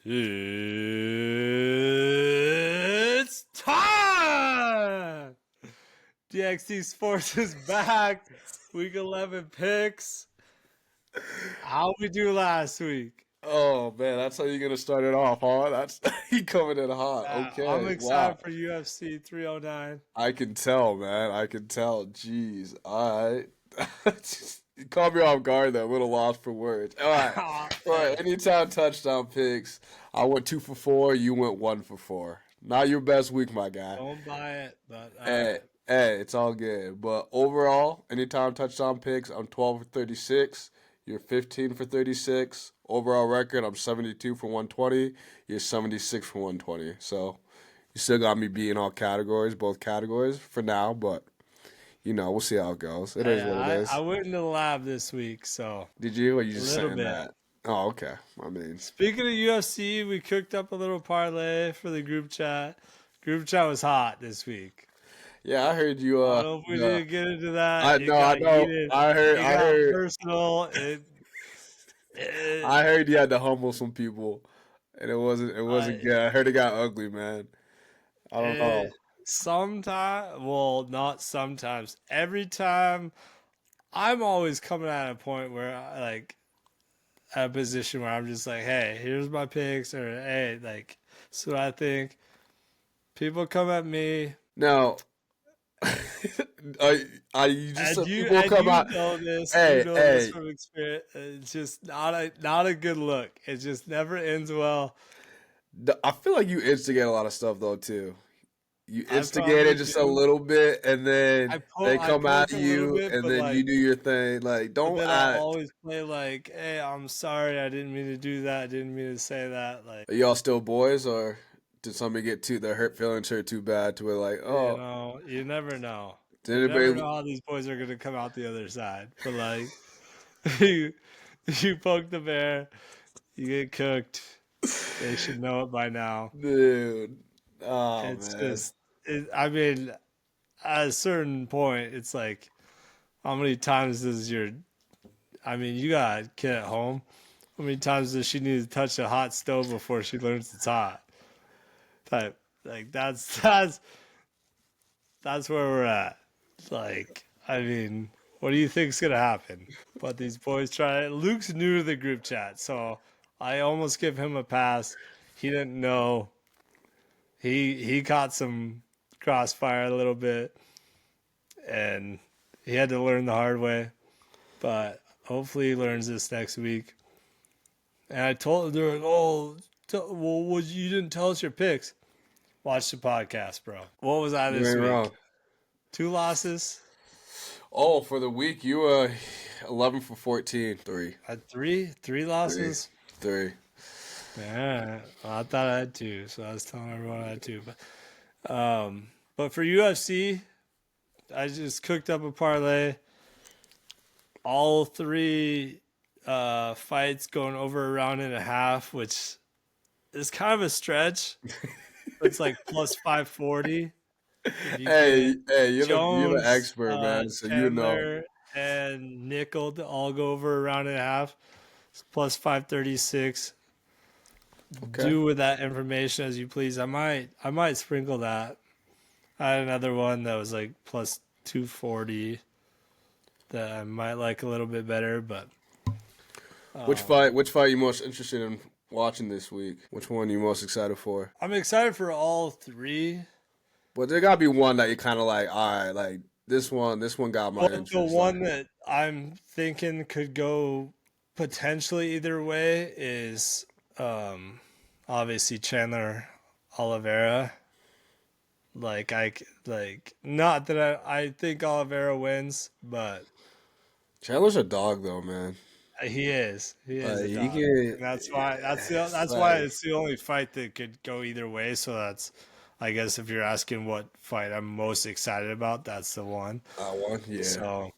It's time! DXD Sports is back. Week 11 picks. How we do last week? Oh man, that's how you're gonna start it off, huh? That's you coming in hot. I'm Okay, excited wow. for UFC 309. I can tell, man. I can tell. Jeez. All right. You caught me off guard there. A little lost for words. All right. All right. Hey, Anytime touchdown picks. I went 2 for 4. You went 1 for 4. Not your best week, my guy. don't buy it, but all Hey, right. hey, it's all good. But overall, anytime touchdown picks, I'm 12 for 36. You're 15 for 36. Overall record, I'm 72 for 120. You're 76 for 120. So you still got me beating all categories, both categories for now. But we'll see how it goes. It is what it I is. went in the lab this week, so Did you? Or you a just little saying bit. that? Oh, okay. I mean, Speaking of UFC, we cooked up a little parlay for the group chat. Group chat was hot this week. yeah, I heard you. I don't know if we need to get into that. I It know, I got know. heated. I heard, It I got heard, personal. It I heard you had to humble some people, and it wasn't I good. I heard it got ugly, man. I don't know. it sometimes. Well, not sometimes. Every time, I'm always coming at a point where I like at a position where I'm just like, hey, here's my picks, or hey, like, so I think people come at me. Now, you just And said people and come you out. know this, you Hey, know this hey, from experience. It's just not a good look. It just never ends well. I feel like you instigate a lot of stuff though too. You I instigate it probably just a do. little bit, and then they I come at poke a little you, bit, and then you do your thing. Like, but don't then I'll act. always play like, "Hey, I'm sorry, I didn't mean to do that. I didn't mean to say that." Like, Are y'all still boys, or did somebody get their hurt feelings hurt too bad to where like, you oh, know, you never know. did You never anybody? know how these boys are gonna come out the other side. But like, you you poke the bear, you get cooked. They should know it by now. Dude, oh It's man. just, I mean, at a certain point, it's like, how many times does your, I mean, you got a kid at home. How many times does she need to touch a hot stove before she learns it's hot? Type, like that's where we're at. Like, I mean, what do you think's gonna happen? But these boys try. Luke's new to the group chat, so I almost give him a pass. He didn't know. He caught some crossfire a little bit, and he had to learn the hard way. But hopefully, he learns this next week. And I told they're like, "Oh, well, you didn't tell us your picks." Watch the podcast, bro. What was I You this ain't week? wrong. 2 losses. Oh, for the week, you were 11 for 14. Three. I had three Three. losses. Three. Yeah, well, I thought I had two, so I was telling everyone I had two. But for UFC, I just cooked up a parlay. All three fights going over a round and a half, which is kind of a stretch. It's like plus 540. If you Hey, get hey, you're the Jones, expert, man. So you know. Chandler, and Nickel to all go over a round and a half, it's plus 536. Okay. Do with that information as you please. I might sprinkle that. I had another one that was like plus 240 that I might like a little bit better, but Which um, fight? Which fight you most interested in watching this week? Which one you most excited for? I'm excited for all three. But there gotta be one that you kind of like. All right, like this one. This one got my Well, the interest. Like, one that I'm thinking could go potentially either way is obviously Chandler Oliveira. Like not that I think Oliveira wins, but Chandler's a dog, though, man. he is a He dog, can. and that's why Like, it's the only fight that could go either way. So that's, I guess, if you're asking what fight I'm most excited about, that's the one. I won. Yeah, So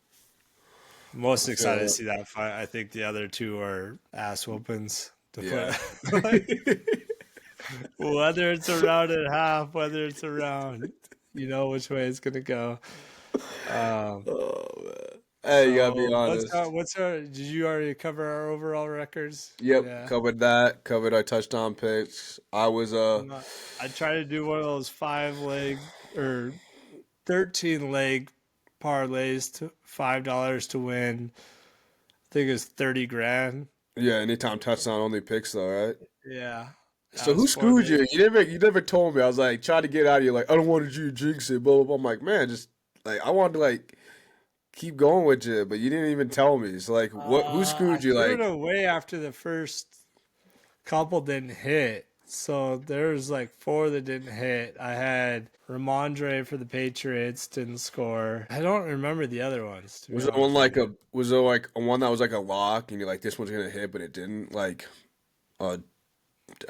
most I excited to feel see that fight. I think the other two are ass whoopings to it. put like, whether it's a round and a half, whether it's a round, you know which way it's gonna go. Um, Oh man. Hey, you gotta be So honest. what's our? Did you already cover our overall records? Yep, Yeah. covered that. Covered our touchdown picks. I was I try to do one of those 5 leg or 13 leg parlays to $5 to win. I think it's 30 grand. yeah, anytime touchdown only picks though, right? Yeah. I So was who screwed fortunate. you? You never told me. I was like trying to get out of you, like I don't want you to jinx it, blah blah blah. I'm like, man, just like I wanted to like keep going with you, but you didn't even tell me. So like, what? Who I screwed you? threw it Like, away after the first couple didn't hit. So there's like 4 that didn't hit. I had Ramondre for the Patriots, didn't score. I don't remember the other ones, to be was there one honest with like you. a was there like a one that was like a lock, and you're like, this one's gonna hit, but it didn't? Like, uh,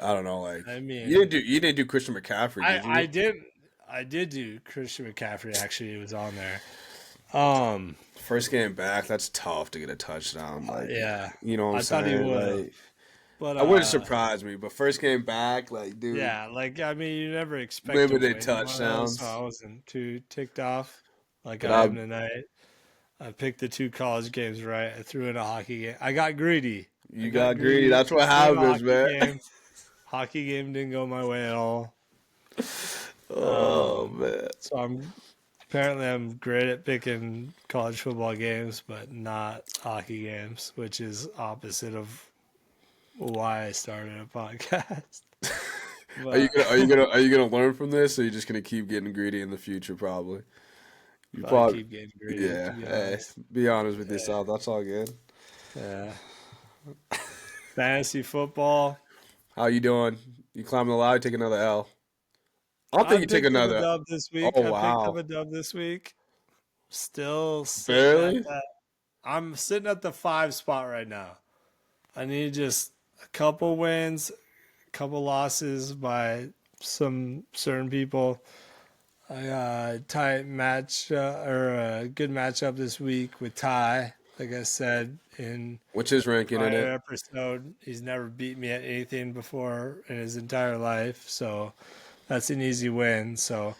I don't know. Like, I you didn't mean, do you didn't do Christian McCaffrey, did I you? did I did do Christian McCaffrey actually. It was on there. Um, First game back, that's tough to get a touchdown. Like, yeah, you know what I'm I thought he saying? would have, Like, but I wouldn't surprise me, but first game back, like, dude, yeah, like I mean, you never expect to limited win one of those, so touchdowns. I wasn't too ticked off like But I I, am tonight. I picked the 2 college games right. I threw in a hockey game. I got greedy. I you got got greedy. greedy. That's what Threw in a happens, hockey man. game. Hockey game didn't go my way at all. Oh man. So I'm great at picking college football games, but not hockey games, which is opposite of why I started a podcast. Are you But gonna are you gonna are you gonna learn from this, or are you just gonna keep getting greedy in the future? Probably. You probably probably. keep getting greedy, to Yeah. be Hey, honest. be honest with Yeah. yourself. That's all good. Yeah. Fantasy football. How you doing? You climbing the ladder? Take another L. I don't I think you take picked up a another. dub this week. Oh I picked up wow. a dub this week. Still sitting at Barely. that. I'm sitting at the 5 spot right now. I need just a couple wins, a couple losses by some certain people. I tight match or a good matchup this week with Ty. Like I said in What's his ranking in prior it? episode, he's never beat me at anything before in his entire life, so that's an easy win. So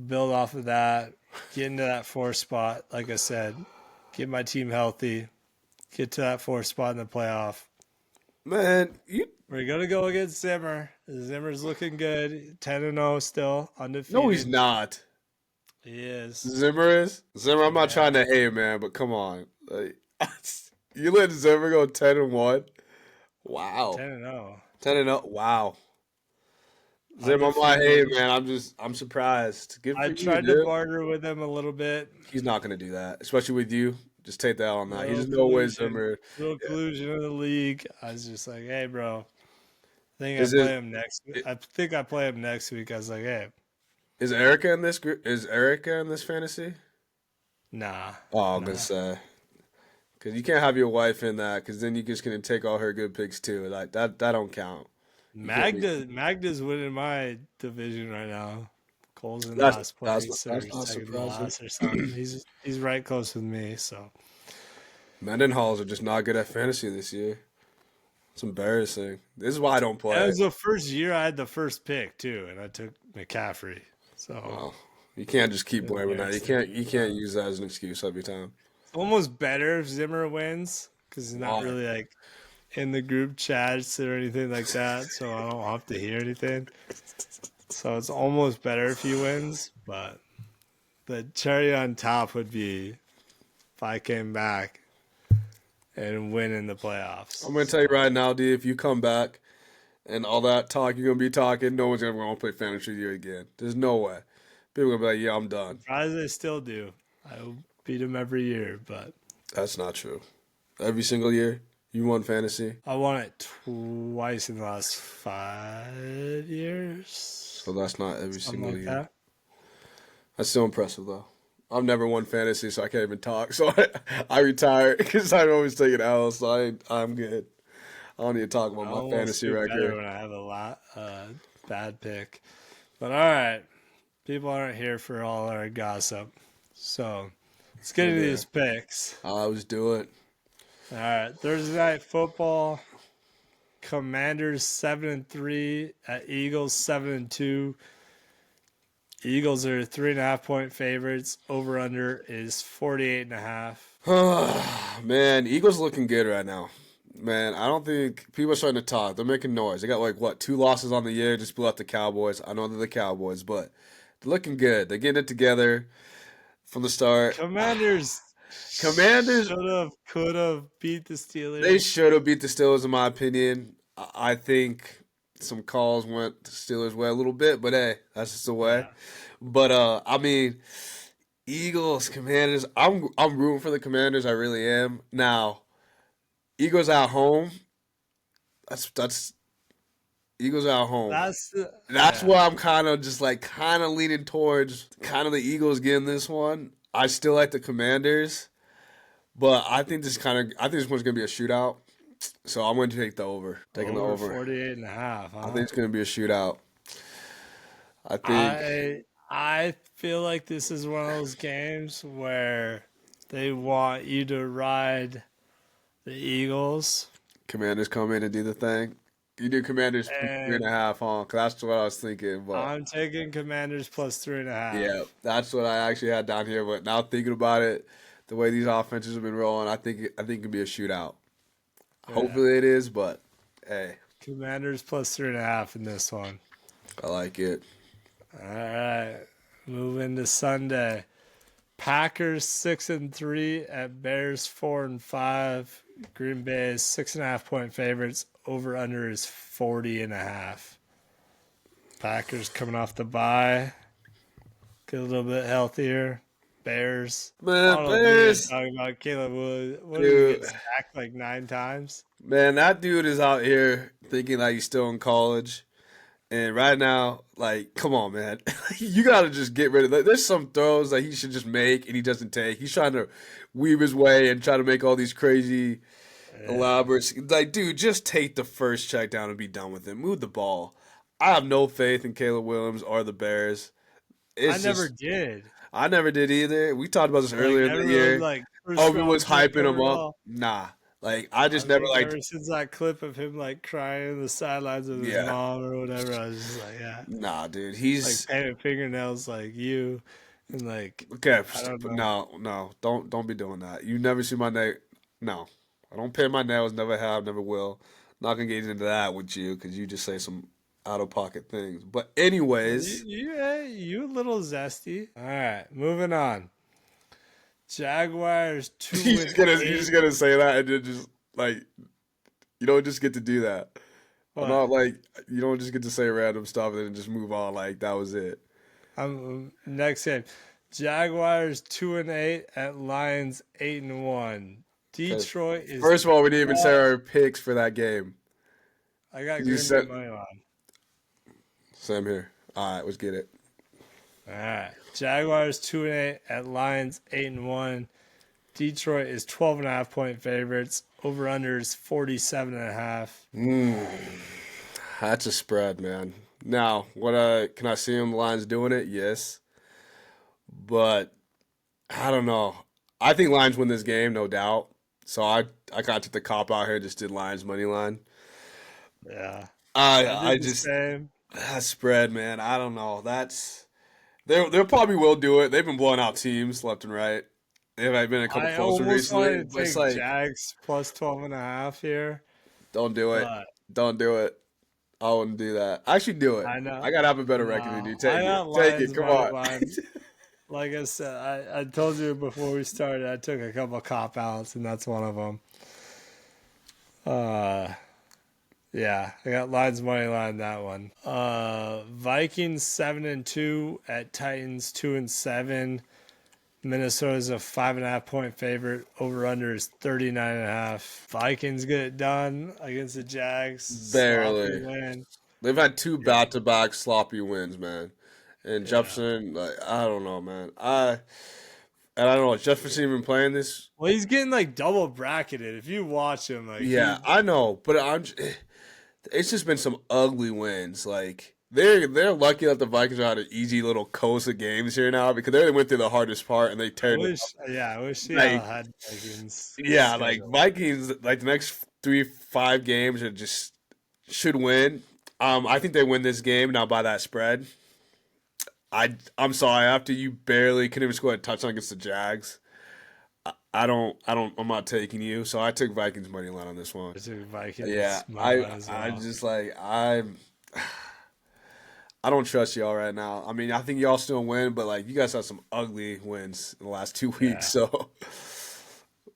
build off of that, get into that 4 spot. Like I said, get my team healthy, get to that 4 spot in the playoff. Man, you We're gonna go against Zimmer. Zimmer's looking good, 10-0 still, no, he's undefeated. not. He is. Zimmer is Zimmer. I'm not Yeah, trying to hate, man, but come on, like, you let Zimmer go 10-1. Wow, 10-0, 10-0. Wow, Zimmer. I'm not undefeated. hating, man. I'm surprised. Good I for you, tried to dude. barter with him a little bit. He's not gonna do that, especially with you. Just take that on that. He Little just no way collusion, Zimmer. little Yeah. collusion in the league. I was just like, hey, bro. I think I Is it play him next. I think I play him next week. I was like, hey, is Erica in this group? Is Erica in this fantasy? nah, Oh, I'm gonna nah. say because you can't have your wife in that because then you're just gonna take all her good picks too. Like that don't count. You can't be. Magda's winning my division right now. Cole's in That's last that's place or that's not second to surprising. last or something. He's right close with me. So Mendenhalls are just not good at fantasy this year. It's embarrassing. This is why I don't that play. was the first year I had the first pick too, and I took McCaffrey. So Well, you can't just keep blaming that. You embarrassing. can't you can't use that as an excuse every time. It's almost better if Zimmer wins because he's not Why? really like in the group chats or anything like that, so I don't have to hear anything. So it's almost better if he wins, but the cherry on top would be if I came back and win in the playoffs. I'm gonna tell you right now, D. If you come back and all that talk you're gonna be talking, no one's ever gonna play fantasy with you again. There's no way. People are gonna be like, yeah, I'm done. Surprised I still do. I beat him every year, but That's not true. Every single year you won fantasy, I won it twice in the last 5 years, so that's not every something single like year. that. That's still impressive though. I've never won fantasy, so I can't even talk. So I retired because I'm always taking L's. So I'm good. I don't need to talk about I my almost fantasy do better record. when I have a bad pick. But all right, people aren't here for all our gossip, so let's get They're into there. these picks. I was doing. All right, Thursday night football. Commanders 7-3 at Eagles 7-2. Eagles are 3.5 point favorites. Over under is 48.5. Man, Eagles looking good right now. Man, I don't think people are starting to talk. They're making noise. They got like what 2 losses on the year, just blew out the Cowboys. I know they're the Cowboys, but they're looking good. They're getting it together from the start. Commanders Commanders, should have, could have beat the they Steelers. should have beat the Steelers in my opinion. I think some calls went the Steelers' way a little bit, but hey, that's just the way. Yeah, But I mean, Eagles, Commanders. I'm rooting for the Commanders. I really am. Now, Eagles at home. That's Eagles at home. that's the That's yeah. why I'm kind of leaning towards kind of the Eagles getting this one. I still like the Commanders, but I think this one's gonna be a shootout. So I'm going to take the over. Taking the Over over. 48 and a half, I huh? think it's gonna be a shootout. I think I feel like this is one of those games where they want you to ride the Eagles, Commanders come in and do the thing. You do Commanders plus three and a and half, huh? 'Cause that's what I was thinking. But I'm taking Commanders plus three and a yeah, half. that's what I actually had down here. But now thinking about it, the way these offenses have been rolling, I think it could be a shootout. Yeah, Hopefully it is, but hey, Commanders plus three and a half in this one. I like it. All right, moving to Sunday. Packers 6-3 at Bears 4-5. Green Bay is 6.5 point favorites. Over under is 40 and a half. Packers coming off the bye, get a little bit healthier. Bears. I Man, don't know if you're Bears, talking about Caleb Williams. What did he dude, get sacked like 9 times? man, that dude is out here thinking like he's still in college. And right now, like, come on, man, you gotta just get rid of that. There's some throws that he should just make and he doesn't take. He's trying to weave his way and try to make all these crazy Yeah. elaborate. Like, dude, just take the first check down and be done with it. Move the ball. I have no faith in Caleb Williams or the Bears. I It's never just did. I never did either. We talked about this Like earlier in the everyone year. like first Everyone's round pick hyping him up. overall. Nah, like I I just never mean, like. ever since that clip of him like crying in the sidelines with his Yeah, mom or whatever, I was just like, yeah, nah, dude. like He's painted fingernails like you, and like okay. I don't know. No, no, don't be doing that. You never see my nail. No, I don't paint my nails. Never have. Never will. Not gonna get into that with you because you just say some out of pocket things. But anyways, You a little zesty. All right, moving on. Jaguars two and you're eight. just gonna say that and then just like you don't just get to do that. I'm What? not like you don't just get to say random stuff and then just move on like that was it. Next game. Jaguars 2-8 at Lions 8-1. Okay. Detroit is First of all, we didn't even say 12. our picks for that game. I got You Green Bay said money line. same here. All right, let's get it. All right. Jaguars 2-8 at Lions 8-1. Detroit is 12.5 point favorites. Over under is 47.5. That's a spread, man. Now, what can I see them Lions doing it? Yes, but I don't know. I think Lions win this game, no doubt. So I kind of took the cop out here, just did Lions money line. Yeah. I I did the just same. that spread, man. I don't know. They probably will do it. They've been blowing out teams left and right. They've been a couple I closer almost recently, wanted to but it's take like Jags plus 12.5 here, don't do it. but Don't do it. I wouldn't do that. Actually, do it. I know. I gotta have a better record than you. No, I Take it. got Take it. Lions Come money on. line. Like I said, I told you before we started, I took a couple cop outs, and that's one of them. Uh, yeah, I got Lions money line that one. Vikings 7-2 at Titans 2-7. Minnesota's a 5.5 point favorite. Over under is 39.5. Vikings get it done against the Jags. Sloppy Barely. win. They've had two Yeah, back-to-back sloppy wins, man. And yeah. Jefferson, like I don't know, man. I don't know. Is Jefferson even playing this? Well, he's getting like double bracketed. If you watch him, like Yeah, he, I know, but it's just been some ugly wins. Like they're lucky that the Vikings are on an easy little coast of games here now because they went through the hardest part and they I turned it up. wish, yeah, I wish Seattle Like had Vikings yeah, like schedule. Vikings, like the next 3-5 games are just should win. I think they win this game now by that spread. I'm sorry. After you barely couldn't even score a touchdown against the Jags, I'm not taking you. So I took Vikings money line on this one. I took Yeah, Vikings money line as I well. just like I don't trust y'all right now. I mean, I think y'all still win, but like you guys have some ugly wins in the last 2 weeks. Yeah. So,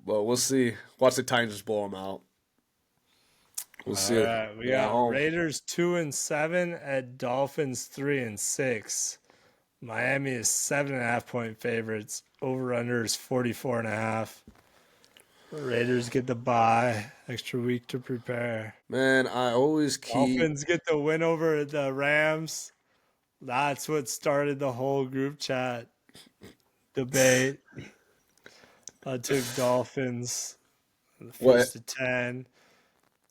but we'll see. Watch the Titans just blow them out. We'll All see. right, we They're at got home. Raiders 2-7 at Dolphins 3-6. Miami is 7.5 point favorites. Over under is 44.5. Raiders get the bye. Extra week to prepare. Man, I always keep. Dolphins get the win over the Rams. That's what started the whole group chat debate. I took Dolphins the What first to 10.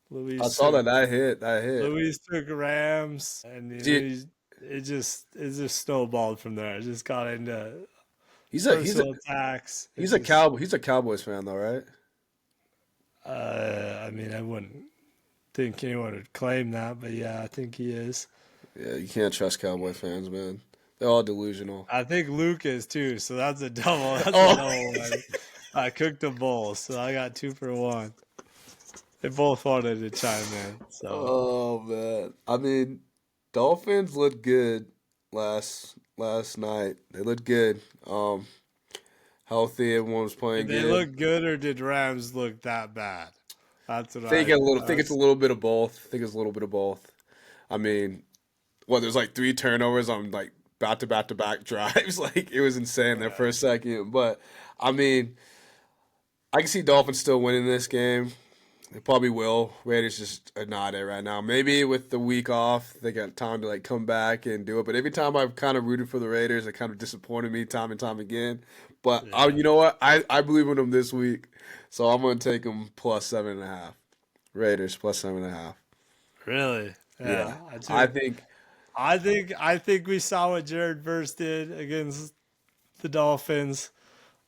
I Luis saw took that that hit. That hit. Luis took Rams, and See, it just snowballed from there. It just got into he's a he's a personal attacks. It he's a just, Cowboy. He's a Cowboys fan though, right? I mean, I wouldn't think anyone would claim that, but yeah, I think he is. Yeah, you can't trust Cowboy fans, man. They're all delusional. I think Luke is too. So that's a double. That's a Oh, double one. I cooked them both, so I got 2 for 1. They both wanted to chime in, so oh man. I mean, Dolphins looked good last night. They looked good. Healthy. Everyone was playing did they good. look good or did Rams look that bad? That's what Think it's a little bit of both. Think it's a little bit of both. I mean, there's like 3 turnovers on like back to back drives. Like it was insane there for a second. But I mean, I can see Dolphins still winning this game. They probably will. Raiders just are not it right now. Maybe with the week off, they got time to like come back and do it. But every time I've kind of rooted for the Raiders, it kind of disappointed me time and time again. But Yeah, you know what? I believe in them this week, so I'm gonna take them plus 7.5. Raiders plus 7.5. really. Yeah, Yeah, I I took. think. I think we saw what Jared Verse did against the Dolphins.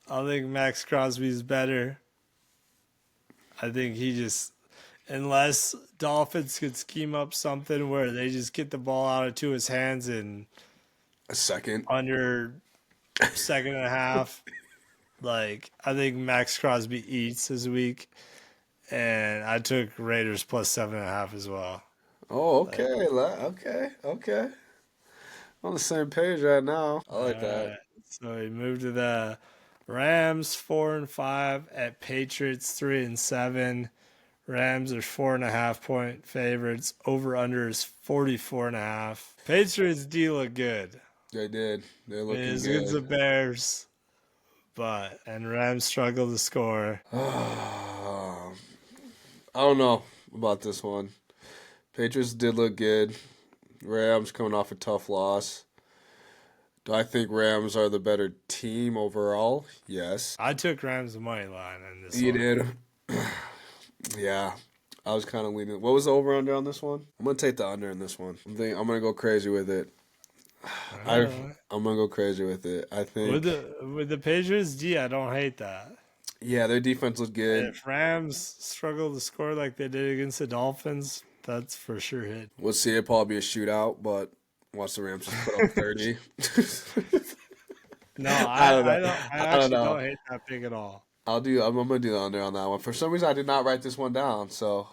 I think Max Crosby's better. I think he just, unless Dolphins could scheme up something where they just get the ball out into his hands in A second. under second and a half, like I think Max Crosby eats this week, and I took Raiders plus 7.5 as well. Oh, Like, okay, okay. On the same page right now. I all like that. right, so we moved to the Rams 4-5 at Patriots 3-7. Rams are 4.5 point favorites. Over under is 44.5. Patriots D look good. They did. They're I mean, looking as good as good. the Bears, and Rams struggle to score. I don't know about this one. Patriots did look good. Rams coming off a tough loss. Do I think Rams are the better team overall? Yes. I took Rams money line in this You one. did. Yeah. I was kind of leaning. What was the over under on this one? I'm gonna take the under in this one. I'm gonna go crazy with it. I Uh, I'm gonna go crazy with it. I with think. the Patriots D, I don't hate that. Yeah, their defense looked good. If Rams struggle to score like they did against the Dolphins, that's for sure hit. We'll see. It'll probably be a shootout, but watch the Rams just put up 30. No, I don't know. I don't. I I don't actually know. don't hate that pick at all. I'm gonna do the under on that one. For some reason, I did not write this one down, so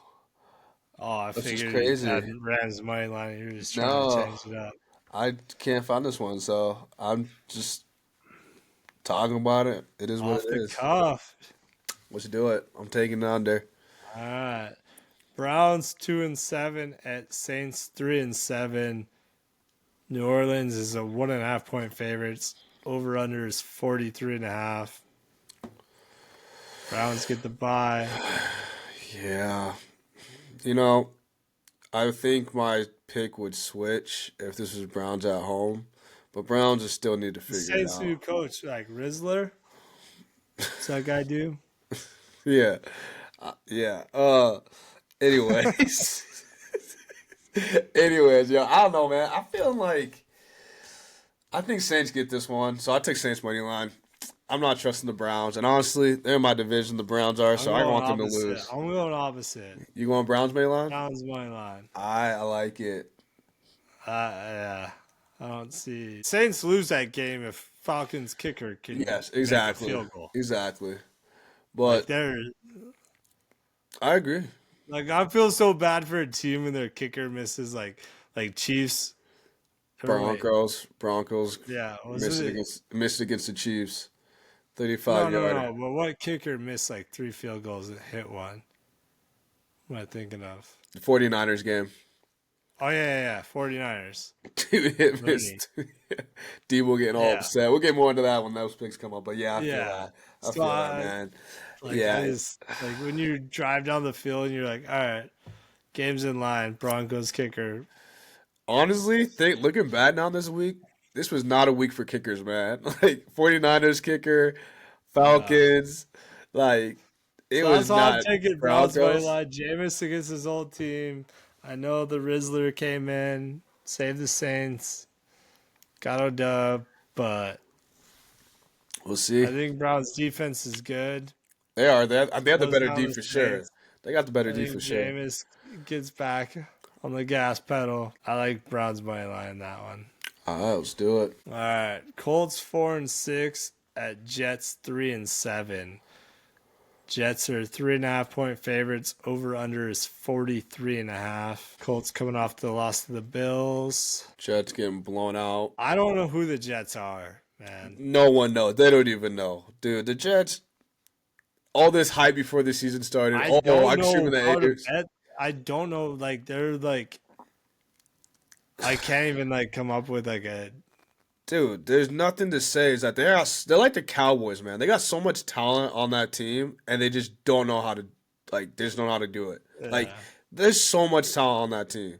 Oh, I that's just figured you crazy. had Rams money line. You were just trying to No, change it up. I can't find this one, so I'm just talking about it. It is what Off it the is. cuff. Let's do it. I'm taking the under. All right. Browns 2-7 at Saints 3-7. New Orleans is a 1.5 point favorites. Over under is 43.5. Browns get the bye. Yeah, you know, I think my pick would switch if this was Browns at home, but Browns just still need to The figure it Saints out. new coach, like Rizzler. What's that guy do? Yeah, yeah. Anyways, yo, I don't know, man. I think Saints get this one, so I take Saints money line. I'm not trusting the Browns, and honestly, they're in my division. The Browns are, I'm so I going want them to opposite. lose. I'm going opposite. You going Browns money line? Browns money line. I like it. Yeah. I don't see Saints lose that game if Falcons kicker can Yes, make a exactly, field goal. exactly. Like But they're I agree. like I feel so bad for a team when their kicker misses like Chiefs. Or wait, Broncos yeah, missed wasn't it it? against the Chiefs. 35 No, no, yarder. no. But what kicker missed like 3 field goals and hit one? What am I thinking of? The 49ers game. Oh yeah. 49ers. Two hit Mooney. missed. Debo getting all Yeah, upset. We'll get more into that when those picks come up. But yeah, I feel yeah. that. I So feel that, I man. like I Yeah. just like when you drive down the field and you're like, all right, game's in line. Broncos kicker. Honestly, looking bad now this week, this was not a week for kickers, man. Like 49ers kicker, No. Falcons, like it So was that's why I'm not taking Browns money Broncos. line. Jameis against his old team. I know the Rizzler came in, saved the Saints, got a dub, but We'll I see. think Browns defense is good. They are. They have the Close better down D the for sure. Saints. They got the better I D for think sure. Jameis gets back on the gas pedal. I like Browns money line that one. All right, let's do it. All right, Colts 4-6 at Jets 3-7. Jets are 3.5 point favorites. Over under is 43.5. Colts coming off the loss to the Bills. Jets getting blown out. I don't know who the Jets are, man. No one knows. They don't even know, dude. The Jets. All this hype before the season started. I Oh, don't I'm streaming know the how to A's. bet. I don't know. Like they're like, I can't even like come up with like a. Dude, there's nothing to say. Is that they're like the Cowboys, man. They got so much talent on that team, and they just don't know how to they just don't know how to do it. Like Yeah. there's so much talent on that team,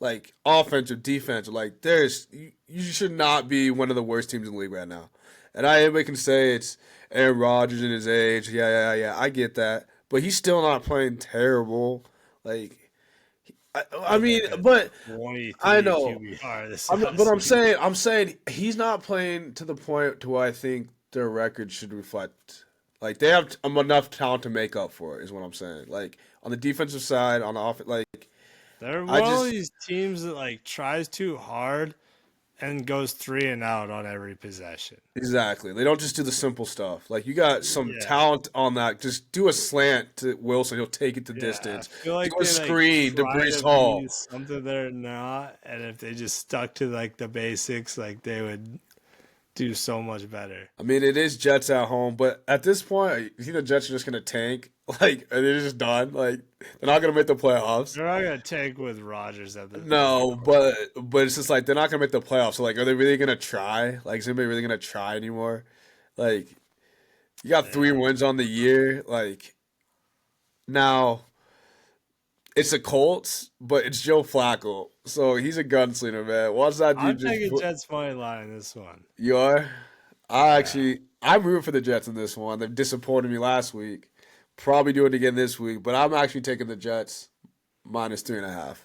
like offensive, defensive. Like you should not be one of the worst teams in the league right now. And everybody can say it's Aaron Rodgers in his age. Yeah. I get that, but he's still not playing terrible. Like I Had mean, like a but I 23 know. QBR this But last week. I'm saying he's not playing to the point to where I think their record should reflect. Like they have enough talent to make up for it, is what I'm saying. Like on the defensive side, on the offense, like They're I one of just these teams that like tries too hard and goes 3-and-out on every possession. exactly. They don't just do the simple stuff. Like you got some Yeah. talent on that. Just do a slant to Wilson, he'll take it to Yeah, I distance. feel like Do a they like screen to try Brees to be Hall. something they're not, and if they just stuck to like the basics, like they would do so much better. I mean, it is Jets at home, but at this point, you think the Jets are just gonna tank? Like, are they just done? Like, they're not gonna make the playoffs. They're not gonna take with Rodgers at the as the No, quarterback. but it's just like they're not gonna make the playoffs. So like, are they really gonna try? Like, is anybody really gonna try anymore? Like, you got three Yeah, wins on the year. Like, now it's the Colts, but it's Joe Flacco, so he's a gunslinger, man. Watch that dude I'm just. taking Jets money line in this one. You are. Yeah. I'm rooting for the Jets in this one. They disappointed me last week. Probably do it again this week, but I'm actually taking the Jets minus 3.5.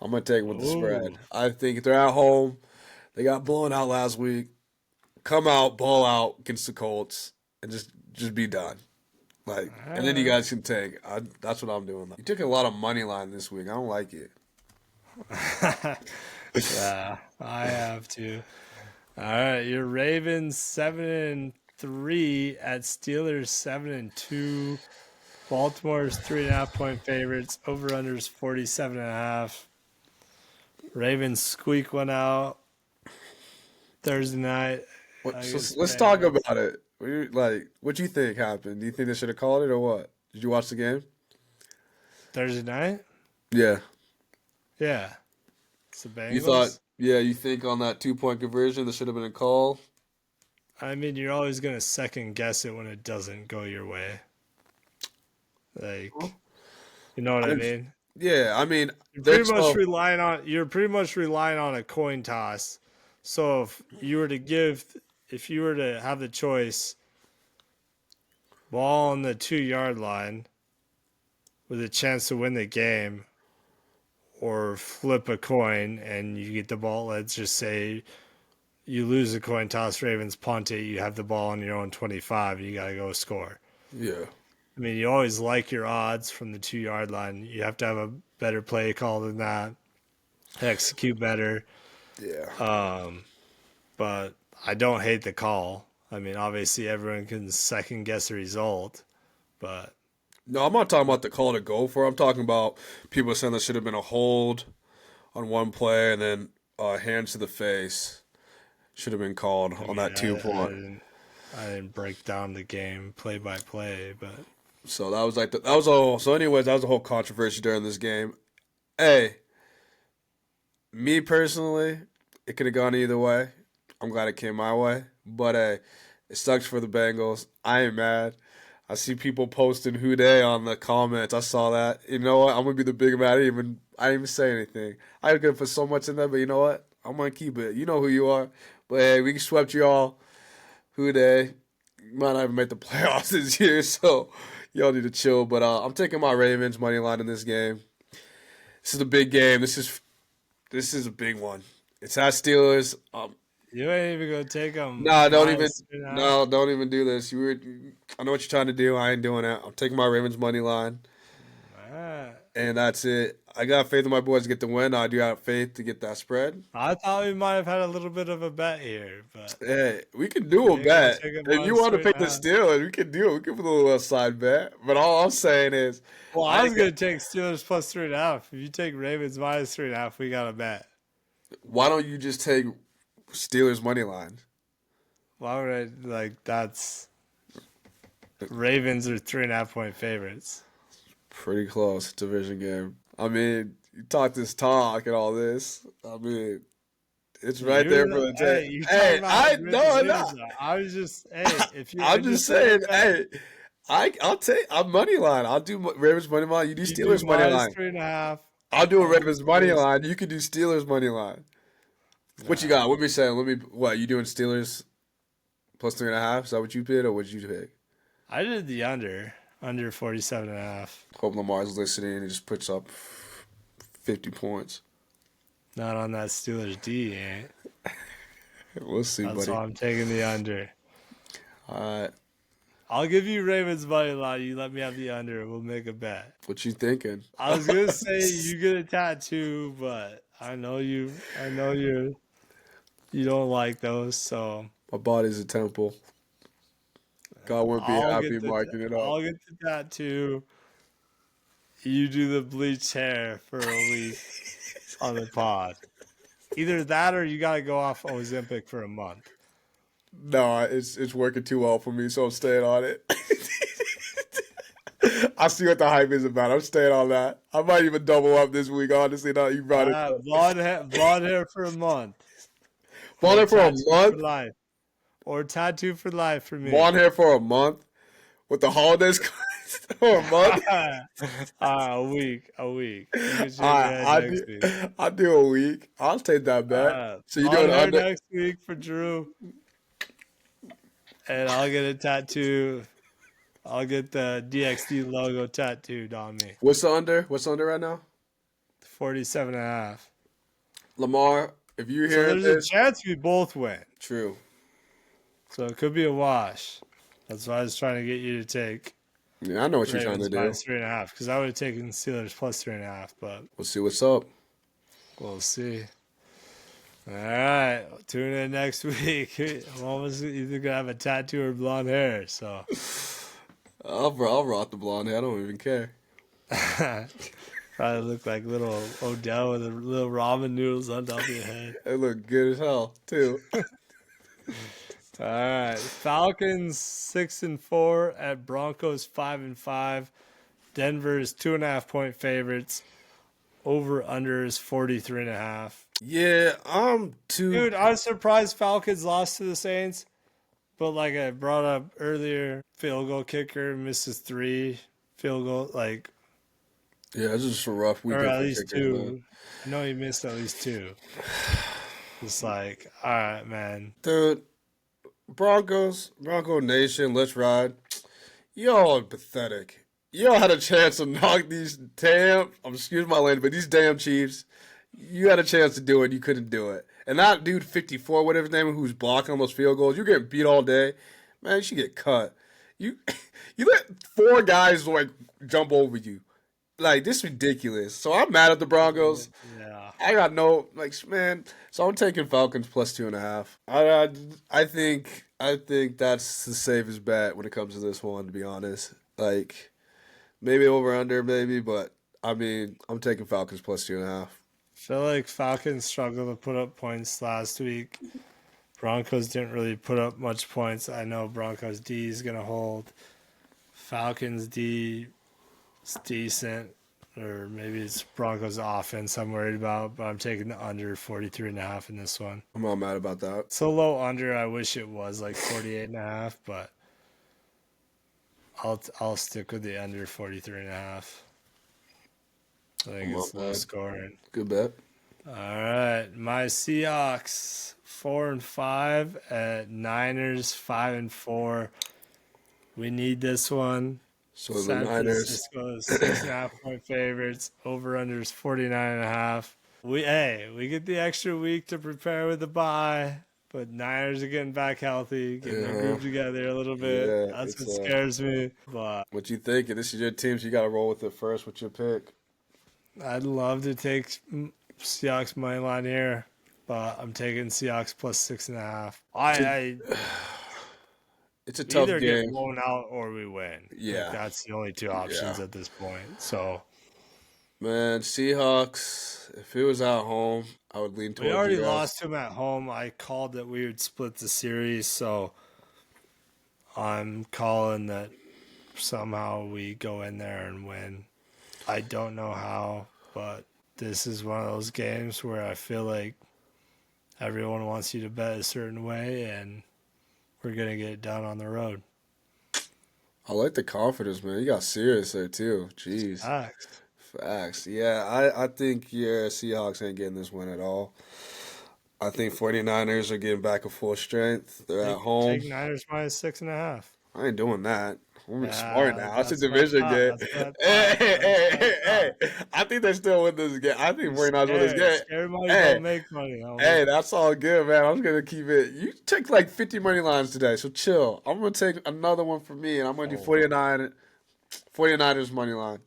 I'm gonna take it with the spread. Ooh. I think if they're at home, they got blown out last week. Come out, ball out against the Colts, and just be done. Like, All and then you right. guys can take. That's what I'm doing. You took a lot of money line this week. I don't like it. Yeah, I have to. All right, your Ravens 7-3 at Steelers 7-2. Baltimore's 3.5 point favorites. Over unders 47.5. Ravens squeak one out Thursday night So against let's talk Bengals. about it. What you think happened? Do you think they should have called it or what? Did you watch the game? Thursday night? Yeah. Yeah. It's the You thought, Bengals. yeah, you think on that 2 point conversion, there should have been a call? I mean, you're always going to second guess it when it doesn't go your way. Like, you know what I I didn't, mean? yeah, I mean, You're there's pretty much relying on a coin toss. So if you were to have the choice, ball on the 2 yard line with a chance to win the game, or flip a coin and you get the ball. Let's just say you lose the coin toss, Ravens punt it, you have the ball on your own 25, you got to go score. yeah, I mean, you always like your odds from the 2 yard line. You have to have a better play call than that, execute better. yeah. But I don't hate the call. I mean, obviously everyone can second guess the result. But No, I'm not talking about the call to go for. I'm talking about people saying there should have been a hold on one play and then hands to the face should have been called I on mean, that 2 point. I didn't break down the game play by play, but So that was like that was all. So anyways, that was a whole controversy during this game. Hey, me personally, it could have gone either way. I'm glad it came my way, but hey, it sucks for the Bengals. I ain't mad. I see people posting who they on the comments. I saw that. You know what? I'm gonna be the big man. I didn't even say anything. I was gonna put so much in there, but you know what? I'm gonna keep it. You know who you are. But hey, we swept you all. Who they? Might not even make the playoffs this year, so y'all need to chill. But I'm taking my Ravens money line in this game. This is a big game. This is a big one. It's at Steelers. you ain't even gonna take them No, don't even. minus 3.5. No, don't even do this. I know what you're trying to do. I ain't doing that. I'm taking my Ravens money line, Ah. and that's it. I got faith in my boys to get the win. I do have faith to get that spread. I thought we might have had a little bit of a bet here, but Hey, we can do you a ain't gonna bet. take it If you minus want to three and pick a the half. Steelers, we can do it. We can put a little side bet. But all I'm saying is, Well, I I was ain't got- gonna take Steelers plus 3.5. If you take Ravens minus 3.5, we got a bet. why don't you just take Steelers money line? Why would I like that's Ravens are 3.5 point favorites. Pretty close division game. I mean, you talk this talk and all this. I mean, it's right there for the Hey, take. you're talking Hey, about how I good the no, Ravens no. are. I was just hey, if you're I'm just interested in a saying. bet, Hey, I'll take. I'm money line. I'll do Ravens money line. You do you do Steelers money minus line. 3.5. I'll do a I'll do Ravens money Steelers. line. You can do Steelers money line. What you Nah, got? What me saying? Let me. What you doing? Steelers plus 3.5. Is that what you picked, or what did you pick? I did the under 47.5. Hope Lamar's listening and just puts up 50 points. Not on that Steelers D, ain't. We'll see, That's buddy. why I'm taking the under. All right. I'll give you Ravens money line. You let me have the under. We'll make a bet. What you thinking? I was gonna say you get a tattoo, but I know you. I know you don't like those, so My body's a temple. God wouldn't be happy marking it up. I'll get the tattoo. You do the bleach hair for a week on the pod. Either that or you gotta go off Ozempic for a month. No, it's working too well for me, so I'm staying on it. I see what the hype is about. I'm staying on that. I might even double up this week. Honestly, now you brought it up. Blonde hair for a month. Blonde Or hair for a tattoo for month. life. Or tattoo for life for me. Blonde hair for a month. With the holidays for a month. A week. A week. You can shave your head I next do. week. I do a week. I'll take that bet. So you Blonde doing hair under? next week for Drew. And I'll get a tattoo. I'll get the DXD logo tattooed on me. What's the under? What's the under right now? 47.5. Lamar, if you So hear there's a this, chance we both win. true. So it could be a wash. That's why I was trying to get you to take Yeah, I know what you're trying to Ravens do. minus 3.5. Because I would have taken Steelers plus 3.5, but We'll see what's up. we'll see. All right. Tune in next week. I'm almost either going to have a tattoo or blonde hair. So I'll rock the blonde hair. I don't even care. probably look like little Odell with the little ramen noodles on top of your head. It look good as hell too. All right, Falcons 6-4 at Broncos 5-5. Denver is 2.5 point favorites. Over under is 43.5. Yeah, I'm too. Dude, I was surprised Falcons lost to the Saints, but like I brought up earlier, field goal kicker misses 3 field goal, like Yeah, it's just a rough or weekend. at for least kickers, man. 2. I know he missed at least 2. It's like, all right, man. Dude, Bronco Nation, let's ride. Y'all are pathetic. Y'all had a chance to knock these damn, excuse my language, but these damn Chiefs, you had a chance to do it, you couldn't do it. And that dude 54, whatever his name, who's blocking on those field goals, you're getting beat all day. Man, you should get cut. You you let 4 guys like jump over you. Like, this is ridiculous. So I'm mad at the Broncos. Yeah. I got no man. So I'm taking Falcons plus 2.5. I think that's the safest bet when it comes to this one. To be honest, Like maybe over under, maybe, but I mean, I'm taking Falcons plus 2.5. Feel like Falcons struggled to put up points last week. Broncos didn't really put up much points. I know Broncos D is gonna hold. Falcons D is decent, or maybe it's Broncos offense I'm worried about, but I'm taking the under 43.5 in this one. I'm not mad about that. It's a low under. I wish it was like 48.5, but I'll stick with the under 43.5. I think I'm it's not low mad. scoring. Good bet. All right, my Seahawks 4-5 at Niners 5-4. We need this one. So the San Niners. Francisco is 6.5 point favorites. Over under is 49.5. We get the extra week to prepare with the bye, but Niners are getting back healthy, getting their group together a little bit. Yeah, That's it's what scares me. But what you think? This is your team, so you got to roll with it first with your pick. I'd love to take Seahawks money line here, but I'm taking Seahawks plus 6.5. I It's a tough either get game. blown out or we win. Yeah. Like, that's the only two options Yeah. at this point. So Man, Seahawks. If it was at home, I would lean we towards already you guys. lost to them at home. I called that we would split the series, so I'm calling that somehow we go in there and win. I don't know how, but this is one of those games where I feel like everyone wants you to bet a certain way, and we're going to get it done on the road. I like the confidence, man. You got serious there too. Jeez. Facts. Yeah, I think your Seahawks ain't getting this win at all. I think 49ers are getting back at full strength. They're at home. Take Niners minus 6.5. I ain't doing that. I'm Yeah, smart now. It's a that's what I division thought. game. That's what I Hey, thought. hey, That's hey, what I hey, thought. hey. I think they still win this game. I think You're 49ers win this game. Scary money Hey, don't make money, homie. hey, that's all good, man. I'm just gonna keep it. You took like 50 money lines today, so chill. I'm gonna take another one for me, and I'm gonna do 49ers money line.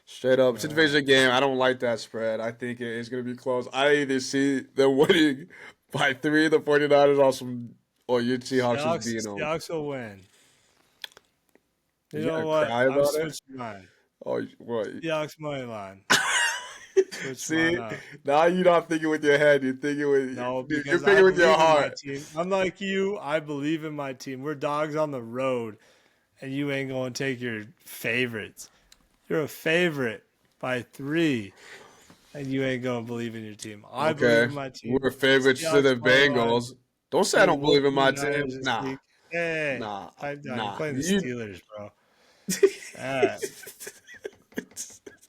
Straight up, it's a division game. I don't like that spread. I think it's gonna be close. I either see them winning by 3, the 49ers, or your Seahawks just being on. Seahawks will win. You You know gotta what? cry I'm about it. switching mine. Oh, what? Seahawks money line. Switch See, mine up. now you're not thinking with your head. You're thinking with No, you're because I thinking with your believe in my heart. team. Unlike you, I believe in my team. We're dogs on the road, and you ain't going to take your favorites. You're a favorite by 3, and you ain't going to believe in your team. I believe in my team. We're favorites to the Seahawks money line. Bengals. Don't say I We don't whoop believe in the my team. Niners this Nah, week. Hey, nah, pipe down. You're nah. playing the You, Steelers, bro.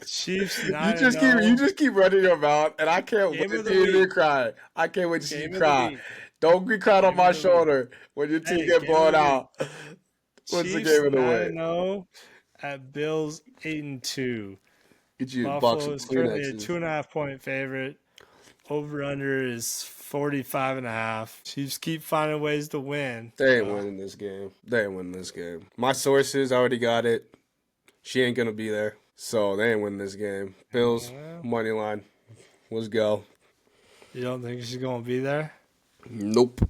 Chiefs you 9-0. just keep running your mouth, and I can't Game wait of to the hear you week. cry. I can't wait to see you Game of the cry. week. Don't be crying on Game my of the week. shoulder when your team Hey, get game of blown the week. out. What's the Chiefs game of the week? 9-0 at Bills 8-2. Get you a box Buffalo of is currently a Kleenexes. 2.5-point favorite. Over under is 45.5. Chiefs keep finding ways to win. They ain't winning this game. They ain't winning this game. My sources already got it. She ain't gonna be there, so they ain't winning this game. Bills money line. Let's go. You don't think she's gonna be there? Nope.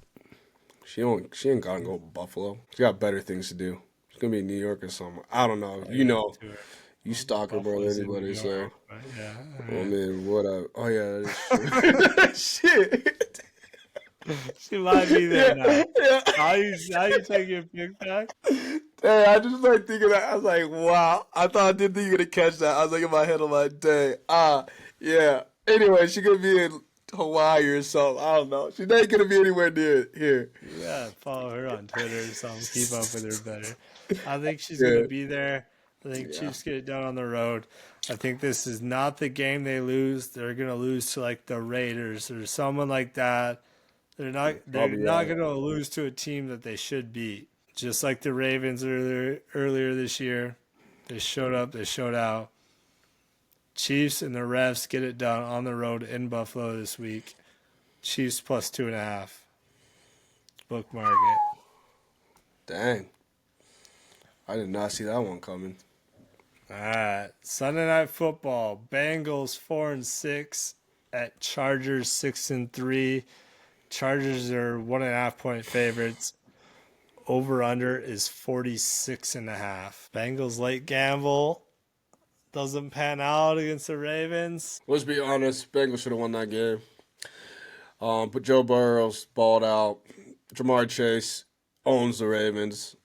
She ain't gotta go to Buffalo. She got better things to do. She's gonna be in New York or somewhere. I don't know. You know. You stalk her, brother. Buffalo's in Anybody New say? York, but yeah. I mean, what up? Oh yeah, that is true. Shit. She might be there now. Yeah. Now you take your pick back. Hey, I just like thinking that. I was like, wow. I thought I didn't think you were gonna catch that. I was like in my head, I'm like, dang. Yeah. Anyway, she could be in Hawaii or something. I don't know. She's not gonna be anywhere near here. Yeah, follow her on Twitter or something. Keep up with her better. I think she's Yeah. gonna be there. I think Chiefs get it done on the road. I think this is not the game they lose. They're gonna lose to like the Raiders or someone like that. They're not gonna lose to a team that they should beat. Just like the Ravens earlier this year. They showed up, they showed out. Chiefs and the refs get it done on the road in Buffalo this week. Chiefs plus 2.5. Bookmark it. Dang. I did not see that one coming. All right. Sunday Night Football. Bengals 4-6 at Chargers 6-3. Chargers are 1.5-point favorites. over under is 46.5. Bengals late gamble doesn't pan out against the Ravens. Let's be honest, Bengals should have won that game. But Joe Burrow's balled out. Jamar Chase owns the Ravens.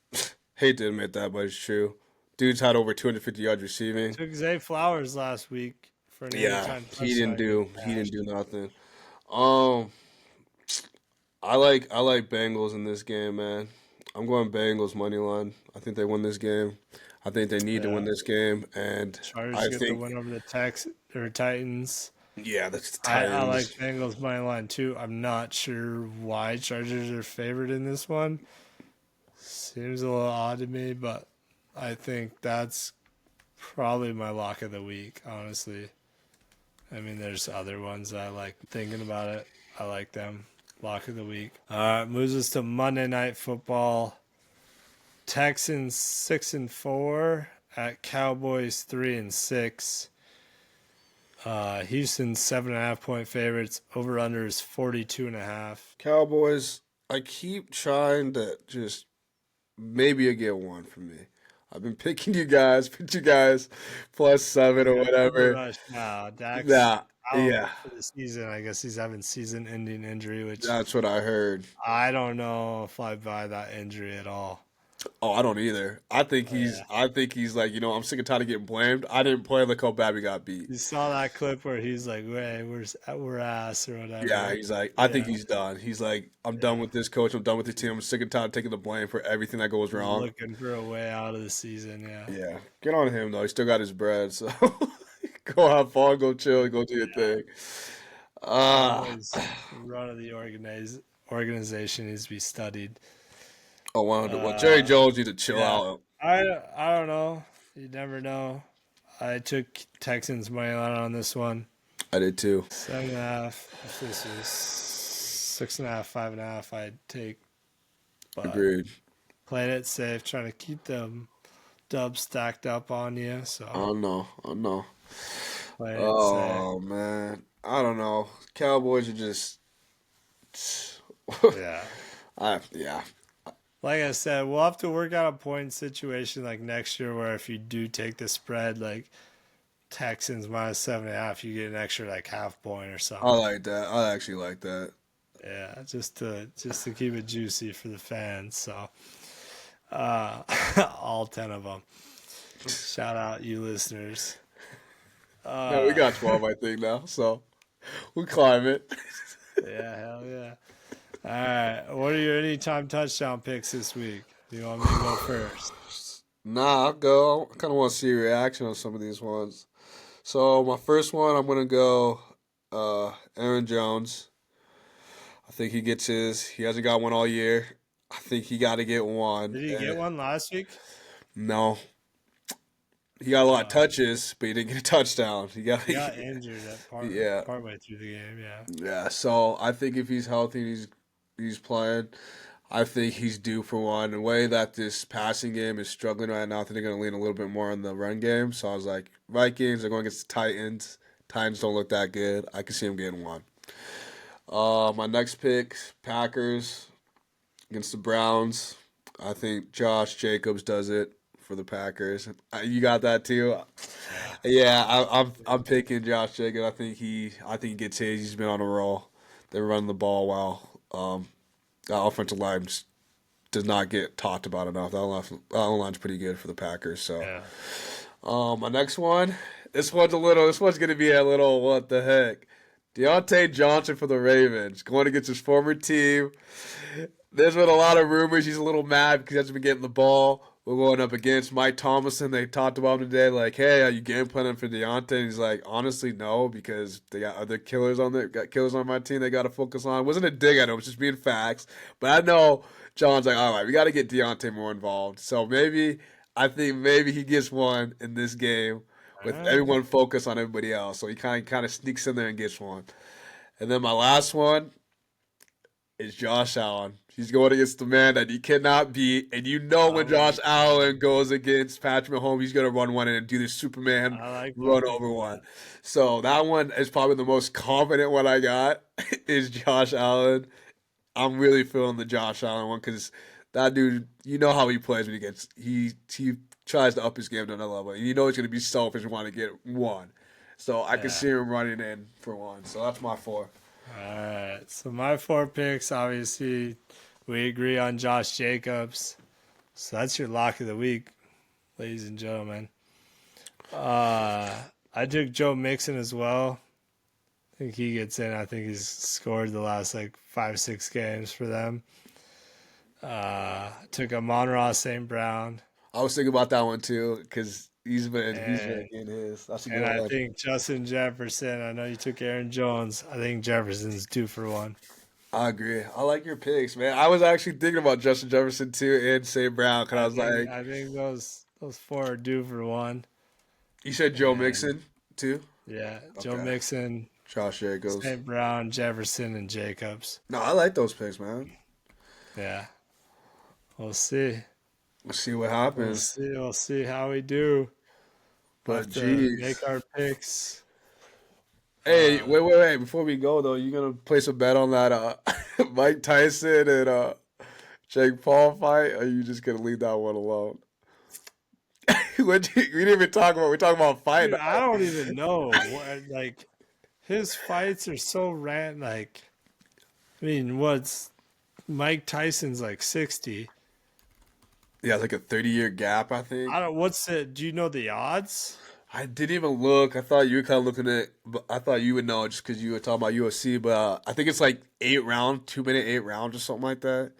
Hate to admit that, but it's true. Dude's had over 250 yards receiving. Took Zay Flowers last week for an Yeah, anytime he didn't touchdown. do he didn't do nothing. Um, I like Bengals in this game, man. I'm going Bengals money line. I think they win this game. I think they need to win Yeah. this game, and Chargers I get the think win over the Titans. yeah, that's the I like Titans. Bengals money line too. I'm not sure why Chargers are favored in this one. Seems a little odd to me, but I think that's probably my lock of the week, honestly. I mean, there's other ones that I like thinking about it. I like them. Lock of the week. All right, moves us to Monday Night Football. Texans 6-4 at Cowboys 3-6. Houston 7.5-point favorites. Over under is 42.5. Cowboys. I keep trying to just maybe you get one from me. I've been picking you guys, +7 or Over whatever. rush now. Dax Nah, out yeah, for the season. I guess he's having season-ending injury, which that's what I heard. I don't know if I buy that injury at all. Oh, I don't either. I think he's. Yeah. I think he's like, I'm sick and tired of getting blamed. I didn't play like how bad we got beat. You saw that clip where he's like, "Hey, we're ass" or Yeah, whatever. he's like, I think Yeah, he's done. He's like, I'm done yeah. with this coach. I'm done with the team. I'm sick and tired of taking the blame for everything that goes He's wrong. looking for a way out of the season. Yeah. Yeah, get on him though. He still got his bread, so go have fun, go chill, go do your thing. Ah, Cowboys run of the organization needs to be studied. 100. Well, Jerry Uh, Jones need to chill yeah. out. I don't know. You never know. I took Texans money line on this one. I did too. 7.5. If this was 6.5, 5.5, I'd take. But Agreed. playing it safe, trying to keep them dubs stacked up on you. So I know. playing it safe. Oh man, I don't know. Cowboys are just. Yeah. Yeah. Like I said, we'll have to work out a point situation like next year where if you do take the spread, like Texans -7.5, you get an extra like half point or I something. like that. I actually like that. Yeah, just to keep it juicy for the fans. So all 10 of them. Shout out you listeners. No, we got 12, I think now. So we climb it. Yeah, hell yeah. All right, what are your anytime touchdown picks this week? Do you want me to go first? Nah, I'll go. I kind of want to see your reaction on some of these ones. So my first one, I'm gonna go Aaron Jones. I think he gets his. He hasn't got one all year. I think he got to get one. Did he get one last week? No, he got a lot of Oh, touches, but he didn't get a touchdown. He got he got injured at yeah, partway through the game. Yeah. yeah. So I think if he's healthy and he's playing, I think he's due for one. The way that this passing game is struggling right now, I think they're going to lean a little bit more on the run game. So I was like, Vikings are going against the Titans. Titans don't look that good. I can see him getting one. My next pick, Packers against the Browns. I think Josh Jacobs does it for the Packers. You got that too? Yeah. Yeah, I'm picking Josh Jacobs. I think he gets his. He's been on a roll. They're running the ball well. That offensive line just does not get talked about enough. That line's pretty good for the Packers. So, Yeah. my next one. This one's gonna be a little what the heck. Deontay Johnson for the Ravens going against his former team. There's been a lot of rumors. He's a little mad because he hasn't been getting the ball. We're going up against Mike Thomason. They talked about him today. Like, hey, are you game planning for Deontay? And he's like, honestly, no, because they got other killers on there. Got killers on my team. They got to focus on. It wasn't a dig at him. It was just being facts. But I know John's like, all right, we got to get Deontay more involved. So I think maybe he gets one in this game All with right. everyone focused on everybody else. So he kind of sneaks in there and gets one. And then my last one is Josh Allen. He's going against the man that he cannot beat. And I when Josh like that. Allen goes against Patrick Mahomes, he's going to run one in and do the Superman I like run both of over one. that. So that one is probably the most confident one I got is Josh Allen. I'm really feeling the Josh Allen one because that dude, you know how he plays when he tries to up his game to another level. You know he's gonna be selfish and want to get one. So I can Yeah. see him running in for one. So that's my four. All right. So my 4 picks, obviously, we agree on Josh Jacobs. So that's your lock of the week, ladies and gentlemen. I took Joe Mixon as well. I think he gets in. I think he's scored the last like 5, 6 games for them. Took Amon-Ra St. Brown. I was thinking about that one too because he's been And getting his. That's a and good I one. think Justin Jefferson. I know you took Aaron Jones. I think Jefferson's 2 for 1. I agree. I like your picks, man. I was actually thinking about Justin Jefferson too and St. Brown because I I was think like, I think those 4 are due for 1. you said Joe And Mixon too. yeah, Joe Okay, Mixon, Josh Jacobs. St. Brown, Jefferson, and Jacobs. No, I like those picks, man. Yeah, we'll see. We'll see what We'll happens. see. We'll see how we do. We'll But have to make geez. our picks. Hey, Uh, wait. Before we go though, you gonna place a bet on that Mike Tyson and Jake Paul fight, or you just gonna leave that one alone? We didn't even talk about. We talking about fight dude, I now. don't even know what like his fights are so random. Like, I mean, what's Mike Tyson's like 60? Yeah, it's like a 30-year gap, I think. I don't. What's it? Do you know the odds? I didn't even look. I thought you were kind of looking at. But I thought you would know just because you were talking about UFC. But I think it's like 8 round, 2 minute 8 rounds or something like that.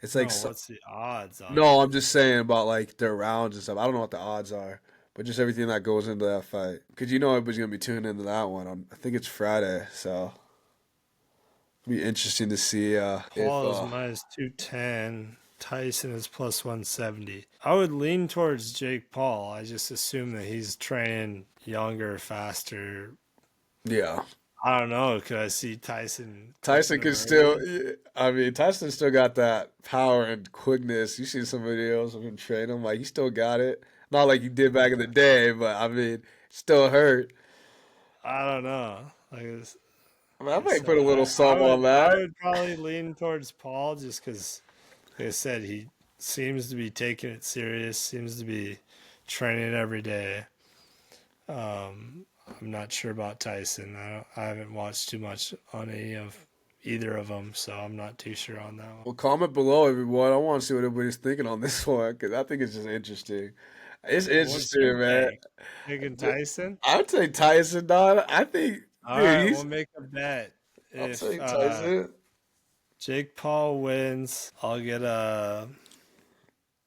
It's like No, what's the odds on it? no, I'm just saying about like their rounds and stuff. I don't know what the odds are, but just everything that goes into that fight. Because you know everybody's gonna be tuning into that one. I think it's Friday, so it'll be interesting to see if. Paul is minus 210. Tyson is plus 170. I would lean towards Jake Paul. I just assume that he's training younger, faster. Yeah, I don't know. Could I see Tyson Tyson clipping him can still. early? I mean, Tyson still got that power and quickness. You see some videos of him training, like he still got it. Not like he did back in the day, but I mean, still hurt. I don't know. I mean, I Like I might put said, a little I sum would on I that. would probably lean towards Paul just because, like I said, he seems to be taking it serious. Seems to be training every day. I'm not sure about Tyson. I haven't watched too much on either of them, so I'm not too sure on that one. Well, comment below, everyone. I want to see what everybody's thinking on this one because I think it's just interesting. It's What's your interesting, man. pick? Picking Tyson? I'll take Tyson, dog. I think, All dude, right, we'll he's. make a bet. I'll If take Tyson. Jake Paul wins, I'll get a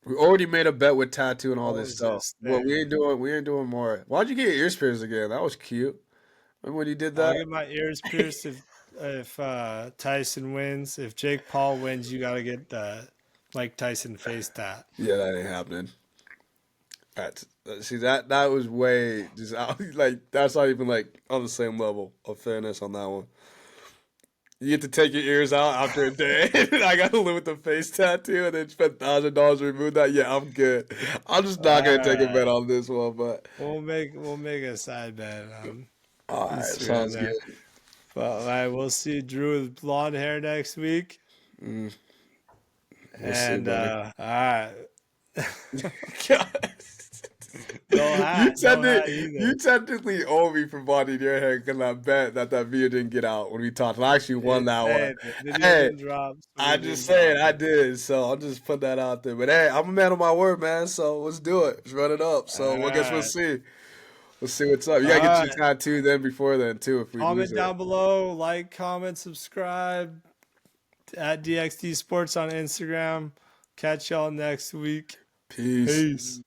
We already made a bet with tattoo and all what this was stuff. this Well, we thing? ain't doing. We ain't doing more. Why'd you get your ears pierced again? That was cute. Remember when you did I'll that? get my ears pierced if Tyson wins. If Jake Paul wins, you gotta get the Mike Tyson face tat. Yeah, that ain't happening. That's see that was way just out, like that's not even like on the same level of fairness on that one. You get to take your ears out after a day, and I got to live with the face tattoo, and then spend $1,000 to remove that. Yeah, I'm good. I'm just not gonna take a bet Alright. on this one, but We'll make a side bet on all right, Instagram sounds good. there. But all right, we'll see Drew with blonde hair next week. Mm, we'll see, And buddy. all right. God. No hat, no hat You either. technically owe me for bonding your hair because I bet that video didn't get out when we talked. I actually won that one. Hey, the video Hey, didn't drop, so we I just didn't drop saying I it. did, so I'll just put that out there. But hey, I'm a man of my word, man. So let's do it. Let's run it up. All So I guess we'll right. see. We'll see what's up. You All gotta get your right. tattoo then before then too. If we lose Comment it, down below, like, comment, subscribe at DXD Sports on Instagram. Catch y'all next week. peace. Peace.